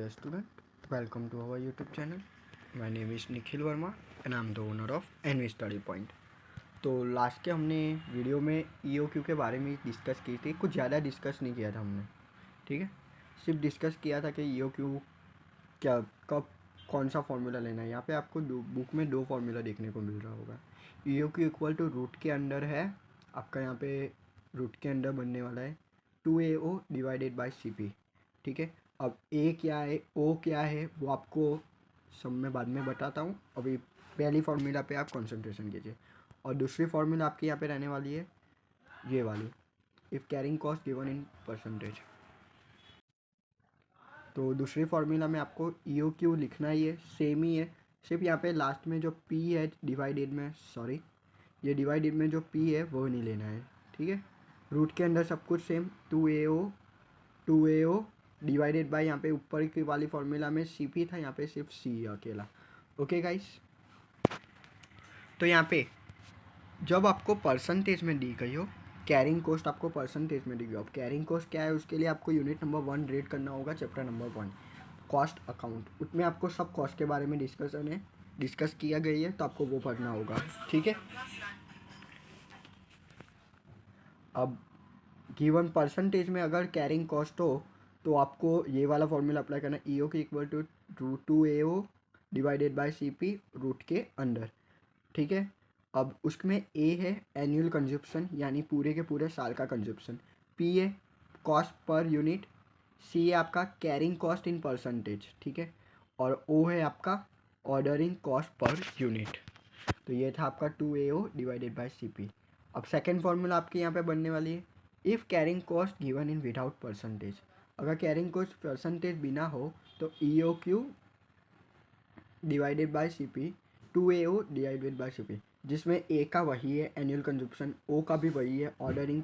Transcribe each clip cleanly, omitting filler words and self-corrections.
dear student, welcome to our YouTube channel. My name is Nikhil Verma and I'm the owner of NV Study Point. तो last के हमने video में EOQ के बारे में discuss की थी, कुछ ज़्यादा डिस्कस नहीं किया था हमने, ठीक है। सिर्फ डिस्कस किया था कि EOQ क्या कब कौन सा फॉर्मूला लेना है। यहाँ पे आपको बुक में दो फार्मूला देखने को मिल रहा होगा। EOQ इक्वल टू रूट के अंडर है आपका, यहाँ पे रूट के अंडर बनने वाला है 2AO डिवाइडेड बाय CP, ठीक है। अब ए क्या है, ओ क्या है, वो आपको सब में बाद में बताता हूँ। अभी पहली फार्मूला पे आप कंसंट्रेशन कीजिए। और दूसरी फार्मूला आपकी यहाँ पे रहने वाली है ये वाली, if carrying cost given in percentage. तो दूसरी फार्मूला में आपको EOQ लिखना ही है, सेम ही है। सिर्फ यहाँ पे लास्ट में जो P है डिवाइडेड में, सॉरी ये डिवाइडेड में जो P है वो नहीं लेना है, ठीक है। रूट के अंदर सब कुछ सेम, 2AO डिवाइडेड बाय यहाँ पे ऊपर की वाली फार्मूला में CP था, यहाँ पे सिर्फ C अकेला। ओके गाइस, तो यहाँ पे जब आपको परसेंटेज में दी गई हो, कैरिंग कॉस्ट आपको परसेंटेज में दी गई हो। अब कैरिंग कॉस्ट क्या है, उसके लिए आपको यूनिट नंबर 1 रीड करना होगा, चैप्टर नंबर 1 कॉस्ट अकाउंट। उसमें आपको सब कॉस्ट के बारे में डिस्कस किया गई है, तो आपको वो पढ़ना होगा, ठीक है। अब गिवन परसेंटेज में अगर कैरिंग कॉस्ट हो तो आपको ये वाला फॉर्मूला अप्लाई करना है, EO की equal to root 2AO divided by CP root के अंडर, ठीक है। अब उसमें A है एनुअल कंजप्शन, यानी पूरे के पूरे साल का कंजप्शन। P है कॉस्ट पर यूनिट। C है आपका कैरिंग कॉस्ट इन परसेंटेज, ठीक है। और O है आपका ऑर्डरिंग कॉस्ट पर यूनिट। तो ये था आपका 2AO डिवाइडेड बाय CP। अब सेकेंड फॉर्मूला आपकी यहाँ पे बनने वाली है, if carrying cost given in without percentage. अगर कैरिंग कॉस्ट परसेंटेज बिना हो तो EOQ divided by CP 2AO divided by CP, जिसमें A का वही है एनुअल कंजप्शन, O का भी वही है ऑर्डरिंग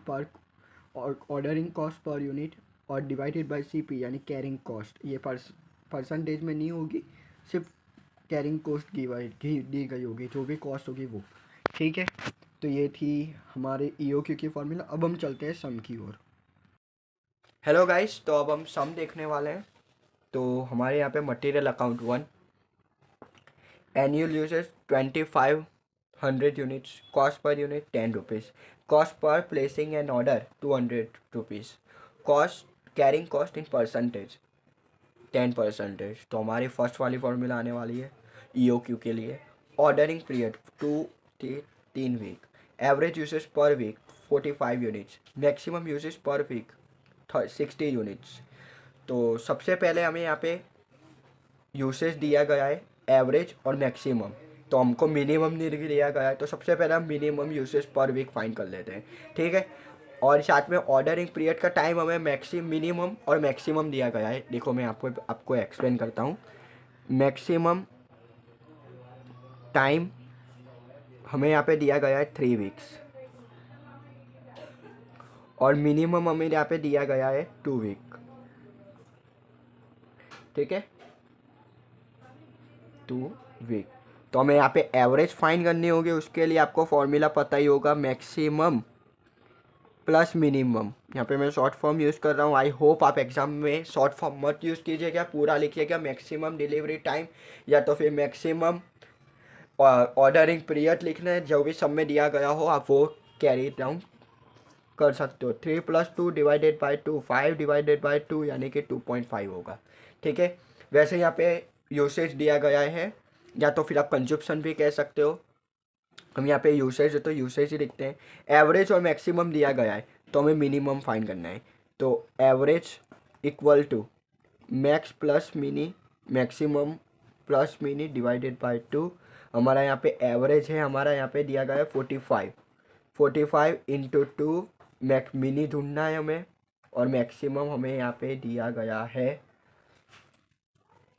कॉस्ट पर यूनिट, और डिवाइडेड बाय CP यानी कैरिंग कॉस्ट। ये परसेंटेज में नहीं होगी, सिर्फ कैरिंग कॉस्ट दी गई होगी, जो भी कॉस्ट होगी वो, ठीक है। तो ये थी हमारे EOQ की फॉर्मूला। अब हम चलते हैं सम की ओर। हेलो गाइस, तो अब हम सम देखने वाले हैं। तो हमारे यहाँ पे material account 1, annual usages 2500 units, cost per unit 10 rupees, cost per placing an order 200 rupees, cost carrying cost in percentage 10%। तो हमारी फर्स्ट वाली फॉर्मूला आने वाली है EOQ के लिए। Ordering period 3 week, average usage per week 45 units, maximum usage per week 60 units. तो सबसे पहले हमें यहाँ पे यूसेज दिया गया है एवरेज और मैक्सिमम, तो हमको मिनिमम नहीं दिया गया है, तो सबसे पहले हम minimum usage per week find कर लेते हैं, ठीक है। और साथ में ऑर्डरिंग पीरियड का टाइम हमें मिनिमम और मैक्सिमम दिया गया है। देखो मैं आपको एक्सप्लेन करता हूँ। मैक्सिमम टाइम हमें यहाँ पे दिया गया है 3 वीक्स, और मिनिमम हमें यहाँ पे दिया गया है 2 वीक, ठीक है, 2 वीक। तो हमें यहाँ पे एवरेज फाइंड करनी होगी, उसके लिए आपको फॉर्मूला पता ही होगा, मैक्सिमम प्लस मिनिमम। यहाँ पे मैं शॉर्ट फॉर्म यूज़ कर रहा हूँ, आई होप आप एग्जाम में शॉर्ट फॉर्म मत यूज़ कीजिएगा, पूरा लिखिएगा मैक्सिमम डिलीवरी टाइम, या तो फिर मैक्सिमम ऑर्डरिंग पीरियड लिखना है। जो भी सब में दिया गया हो आप वो कैरी डाउन कर सकते हो। 3 + 2 डिवाइडेड बाई 2, 5 डिवाइडेड बाई 2 यानी कि 2.5 होगा, ठीक है। वैसे यहाँ पे यूसेज दिया गया है, या तो फिर आप कंजप्शन भी कह सकते हो। हम यहाँ पे यूसेज है तो यूसेज ही लिखते हैं। एवरेज और मैक्सिमम दिया गया है, तो हमें मिनिमम फाइंड करना है। तो average equal to max plus mini, maximum plus mini divided by 2। हमारा यहाँ पे एवरेज है, हमारा यहाँ पे दिया गया है 45 इंटू 2, मिनी ढूंढना है हमें, और मैक्सिमम हमें यहाँ पे दिया गया है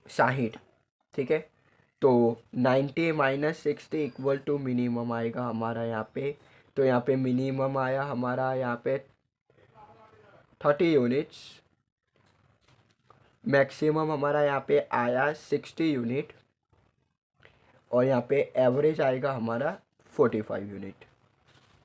60, ठीक है। तो 90 - 60 इक्वल टू मिनिमम आएगा हमारा यहाँ पे। तो यहाँ पे मिनिमम आया हमारा यहाँ पे 30 यूनिट्स, मैक्सिमम हमारा यहाँ पे आया 60 यूनिट, और यहाँ पे एवरेज आएगा हमारा 45 यूनिट,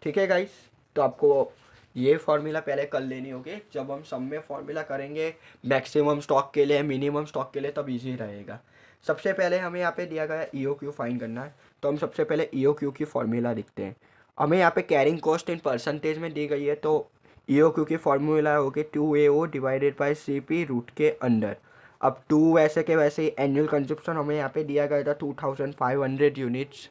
ठीक है गाइस। तो आपको ये फॉर्मूला पहले कर लेनी होगी। जब हम सब में फॉर्मूला करेंगे मैक्सिमम स्टॉक के लिए, मिनिमम स्टॉक के लिए, तब इजी रहेगा। सबसे पहले हमें यहाँ पे दिया गया EOQ फाइंड करना है, तो हम सबसे पहले EOQ की फॉर्मूला लिखते हैं। हमें यहाँ पे कैरिंग कॉस्ट इन परसेंटेज में दी गई है, तो EOQ की फॉर्मूला होगी 2AO divided by CP root के अंडर। अब 2 वैसे के वैसे ही एनुअल कंजप्शन हमें यहाँ पे दिया गया था 2500 यूनिट्स।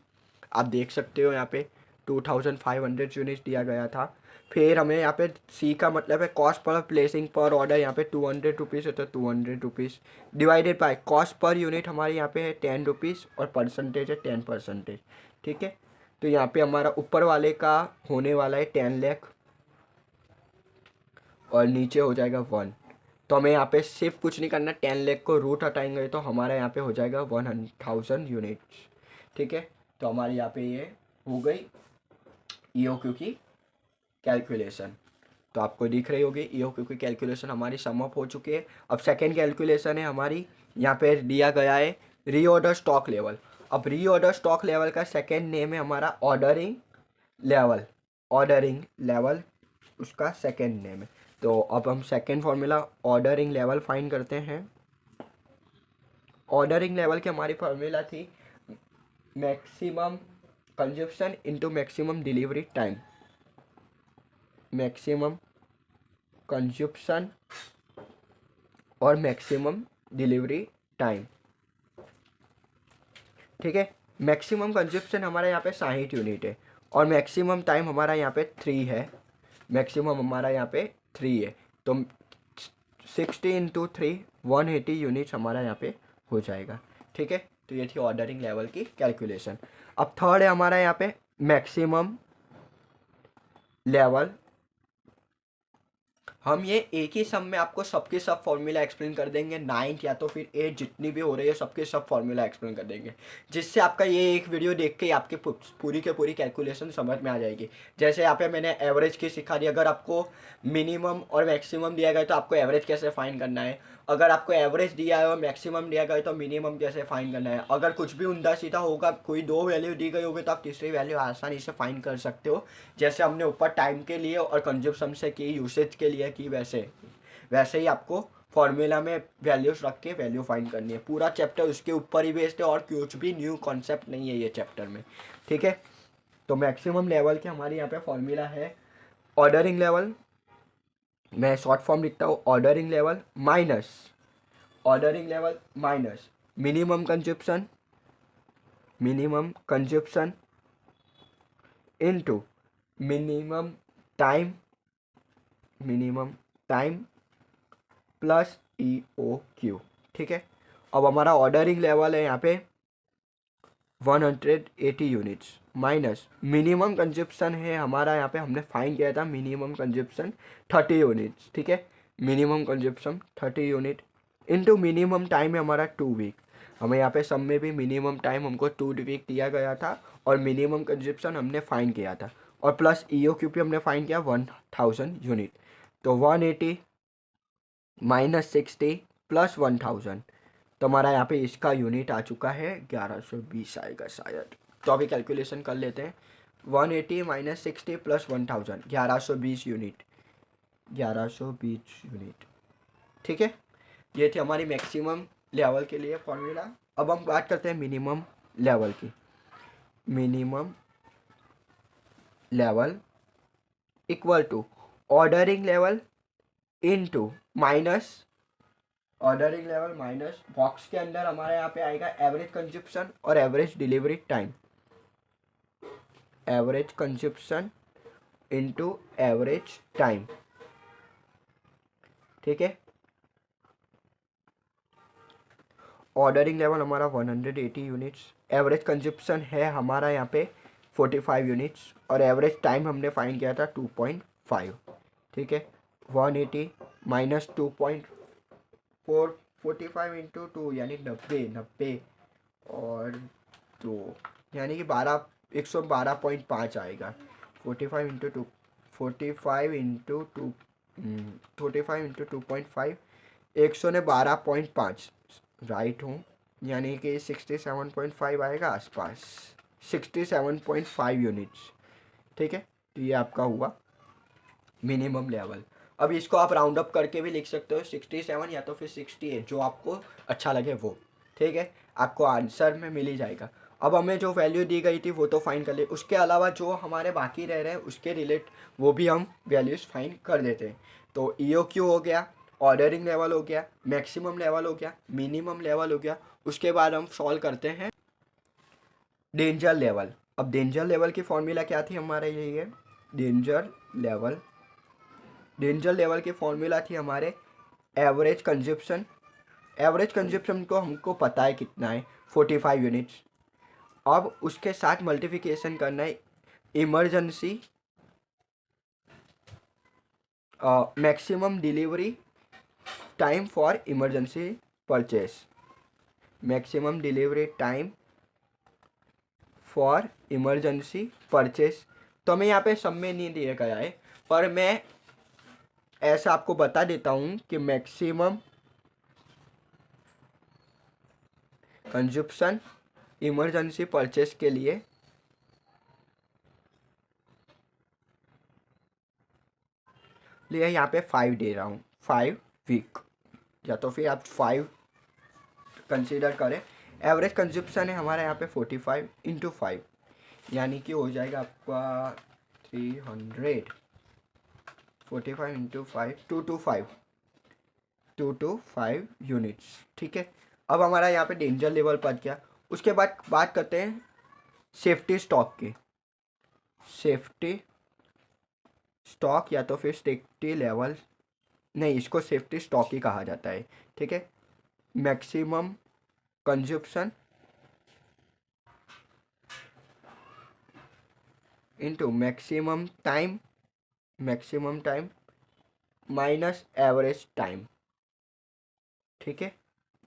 आप देख सकते हो यहाँ पे 2500 यूनिट्स दिया गया था। फिर हमें यहाँ पे C का मतलब है कॉस्ट पर प्लेसिंग पर ऑर्डर, यहाँ पे 200 रुपीज़ होता है, 200 rupees divided by cost per unit हमारे यहाँ पे है 10 रुपीज़ और परसेंटेज है 10%। ठीक है, तो यहाँ पे हमारा ऊपर वाले का होने वाला है 10 लाख और नीचे हो जाएगा 1। तो हमें यहाँ पे सिर्फ कुछ नहीं करना, 10 लाख को रूट हटाएंगे तो हमारा यहाँ पे हो जाएगा 1000 यूनिट्स। ठीक है, तो हमारी यहाँ पे ये हो गई EOQ की कैलकुलेशन। तो आपको दिख रही होगी EOQ की कैलकुलेशन हमारी सम अप हो चुकी है। अब सेकेंड कैलकुलेशन है हमारी, यहाँ पे दिया गया है रीऑर्डर स्टॉक लेवल। अब रीऑर्डर स्टॉक लेवल का सेकेंड नेम है हमारा ऑर्डरिंग लेवल। ऑर्डरिंग लेवल उसका सेकेंड नेम है। तो अब हम second formula ordering level find करते हैं। ऑर्डरिंग लेवल की हमारी फॉर्मूला थी maximum consumption into maximum delivery time. Maximum consumption और मैक्सिमम डिलीवरी टाइम। ठीक है, मैक्सिमम कंजप्शन हमारा यहाँ पे 60 यूनिट है और मैक्सिमम टाइम हमारा यहाँ पे 3 है। मैक्सिमम हमारा यहाँ पे 3 है, तो 60 इंटू 3 180 यूनिट्स हमारा यहाँ पे हो जाएगा। ठीक है, तो ये थी ऑर्डरिंग लेवल की कैलकुलेशन। अब थर्ड है हमारा यहाँ पे मैक्सिमम लेवल। हम ये एक ही सम में आपको सबके सब फॉर्मूला एक्सप्लेन कर देंगे, 9 या तो फिर 8 जितनी भी हो रही है सबके सब फॉर्मूला एक्सप्लेन कर देंगे, जिससे आपका ये एक वीडियो देख के आपके पूरी के पूरी कैलकुलेशन समझ में आ जाएगी। जैसे यहाँ पे मैंने एवरेज की सिखा दी, अगर आपको मिनिमम और मैक्सिमम दिया गया तो आपको एवरेज कैसे फाइंड करना है, अगर आपको एवरेज दिया है और मैक्सिमम दिया गया तो मिनिमम कैसे फाइंड करना है, अगर कुछ भी उल्टा सीधा होगा, कोई 2 वैल्यू दी गई होगी तो आप तीसरी वैल्यू आसानी से फाइंड कर सकते हो। जैसे हमने ऊपर टाइम के लिए और कंजप्शन से की, यूसेज के लिए की, वैसे ही आपको फॉर्मूला में वैल्यूज रख के वैल्यू फाइंड करनी है। पूरा चैप्टर उसके ऊपर ही बेस्ड है और कुछ भी न्यू कॉन्सेप्ट नहीं है ये चैप्टर में। ठीक है, तो मैक्सिमम लेवल के हमारे यहाँ पे फॉर्मूला है ऑर्डरिंग लेवल। मैं शॉर्ट फॉर्म लिखता हूँ ordering level minus minimum consumption into minimum time plus EOQ। ठीक है, अब हमारा ऑर्डरिंग लेवल है यहाँ पे 180 यूनिट्स माइनस मिनिमम कंजप्शन है हमारा, यहाँ पे हमने फाइंड किया था मिनिमम कंजप्शन 30 यूनिट्स। ठीक है, minimum consumption 30 unit into minimum time है हमारा 2 वीक। हमें यहाँ पे सब में भी मिनिमम टाइम हमको 2 वीक दिया गया था और मिनिमम कंजप्शन हमने फाइंड किया था और प्लस EOQ पे हमने फाइंड किया 1000 यूनिट। तो 180 माइनस 60 प्लस 1000, तो हमारा यहाँ पे इसका यूनिट आ चुका है 1120 आएगा शायद। तो अभी कैलकुलेशन कर लेते हैं, 180 माइनस 60 प्लस 1000 1120 यूनिट। ठीक है, ये थी हमारी मैक्सिमम लेवल के लिए फॉर्मूला। अब हम बात करते हैं मिनिमम लेवल की। Minimum level equal to ordering level into minus box के अंदर हमारे यहाँ पे आएगा एवरेज कंजप्शन और average delivery time. Average consumption into average time. ठीक है, ऑर्डरिंग लेवल हमारा 180 यूनिट्स, एवरेज कंजप्शन है हमारा यहाँ पे 45 यूनिट्स और एवरेज टाइम हमने फाइंड किया था 2.5। ठीक है, 180 माइनस 2.4 45 इंटू 2 यानी 90 और 2 यानी कि 112.5 आएगा। 45 इंटू 2 45 इंटू 2.5 112.5 राइट हूँ, यानी कि 67.5 आएगा आसपास, 67.5 यूनिट्स। ठीक है, तो ये आपका हुआ मिनिमम लेवल। अब इसको आप राउंड अप करके भी लिख सकते हो 67 या तो फिर 68, जो आपको अच्छा लगे वो। ठीक है, आपको आंसर में मिल ही जाएगा। अब हमें जो वैल्यू दी गई थी वो तो फाइंड कर ली, उसके अलावा जो हमारे बाकी रह रहे हैं उसके रिलेट वो भी हम वैल्यूज़ फाइंड कर देते हैं। तो EOQ हो गया, ऑर्डरिंग लेवल हो गया, मैक्सिमम लेवल हो गया, मिनिमम लेवल हो गया। उसके बाद हम सॉल्व करते हैं डेंजर लेवल। अब डेंजर लेवल की फॉर्मूला क्या थी हमारे, यही है डेंजर लेवल। डेंजर लेवल की फॉर्मूला थी हमारे एवरेज कंजप्शन। एवरेज कंजप्शन को हमको पता है कितना है, 45 यूनिट्स। अब उसके साथ मल्टीप्लिकेशन करना है emergency maximum delivery time for emergency purchase. Maximum delivery time for emergency purchase. तो हमें यहाँ पे सब में नहीं दिया गया है, पर मैं ऐसा आपको बता देता हूँ कि मैक्सिमम कंजप्शन इमरजेंसी परचेस के लिए यहाँ पे 5 दे रहा हूँ, 5 वीक, या तो फिर आप 5 कंसीडर करें। एवरेज कंजप्शन है हमारा यहाँ पे 45 इंटू 5, यानी कि हो जाएगा आपका 300। 45 इंटू 5 225 यूनिट्स। ठीक है, अब हमारा यहाँ पे डेंजर लेवल पहुंच गया। उसके बाद बात करते हैं सेफ्टी स्टॉक की। सेफ्टी स्टॉक या तो फिर सेफ्टी लेवल, नहीं इसको सेफ्टी स्टॉक ही कहा जाता है। ठीक है, maximum consumption into maximum time minus average time. ठीक है,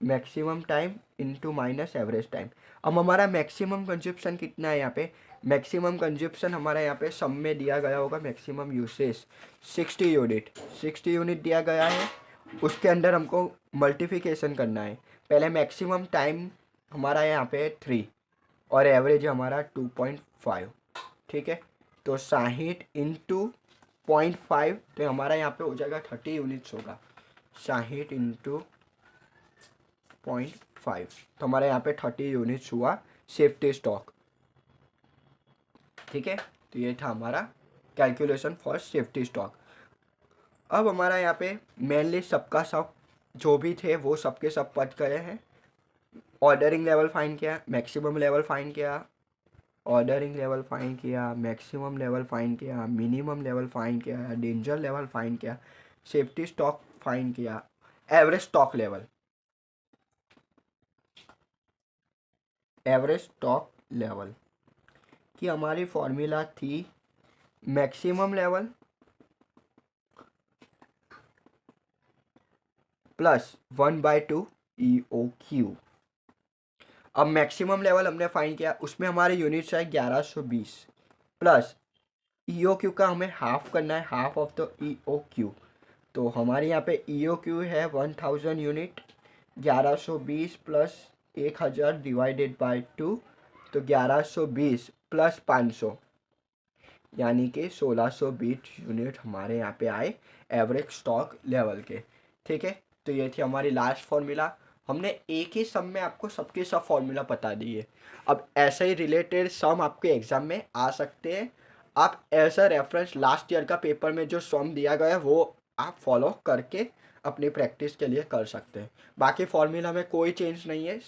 maximum time into minus average time. अब हमारा मैक्सिमम कंजप्शन कितना है यहाँ पे, मैक्सिमम कंजप्शन हमारा यहाँ पे सब में दिया गया होगा मैक्सिमम यूसेज 60 यूनिट दिया गया है। उसके अंदर हमको मल्टीप्लिकेशन करना है। पहले मैक्सिमम टाइम हमारा यहाँ पे 3 और एवरेज हमारा 2.5। ठीक है, तो 60 इंटू 0.5, तो हमारा यहाँ पे हो जाएगा 30 यूनिट्स होगा। 60 इंटू 0.5, तो हमारे यहाँ पे 30 यूनिट्स हुआ सेफ्टी स्टॉक। ठीक है, तो ये था हमारा कैलकुलेशन फॉर सेफ्टी स्टॉक। अब हमारा यहाँ पे मेनली सबका सब जो भी थे वो सबके सब पच गए हैं। ऑर्डरिंग लेवल फाइंड किया, मैक्सिमम लेवल फाइंड किया, ऑर्डरिंग लेवल फाइंड किया, मैक्सिमम लेवल फाइंड किया, मिनिमम लेवल फाइंड किया, डेंजर लेवल फाइंड किया, सेफ्टी स्टॉक फाइंड किया, average stock level. Average stock level की हमारी फॉर्मूला थी मैक्सिमम लेवल प्लस 1/2 EOQ। अब मैक्सिमम लेवल हमने फाइंड किया, उसमें हमारे यूनिट्स है 1120 प्लस EOQ का हमें हाफ करना है, हाफ ऑफ द EOQ। तो हमारे यहाँ पे EOQ है 1000 यूनिट, 1120 प्लस 1000 डिवाइडेड बाय 2, तो 1120 प्लस 500 यानी कि 1620 यूनिट हमारे यहाँ पे आए एवरेज स्टॉक लेवल के। ठीक है, तो ये थी हमारी लास्ट फॉर्मूला। हमने एक ही सम में आपको सबके सब फॉर्मूला बता दिए। अब ऐसे ही रिलेटेड सम आपके एग्ज़ाम में आ सकते हैं। आप ऐसा रेफरेंस लास्ट ईयर का पेपर में जो सम दिया गया है वो आप फॉलो करके अपनी प्रैक्टिस के लिए कर सकते हैं। बाकी फॉर्मूला में कोई चेंज नहीं है।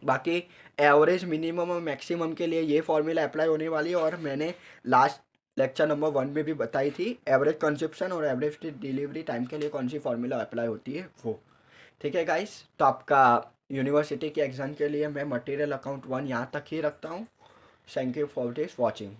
बाकी एवरेज, मिनिमम और मैक्सिमम के लिए ये फॉर्मूला अप्लाई होने वाली है, और मैंने लास्ट लेक्चर नंबर 1 में भी बताई थी एवरेज कंजप्शन और एवरेज डिलीवरी टाइम के लिए कौन सी फॉर्मूला अप्लाई होती है वो। ठीक है गाइस, तो आपका यूनिवर्सिटी के एग्ज़ाम के लिए मैं मटेरियल अकाउंट 1 यहाँ तक ही रखता हूँ। Thank you for this watching.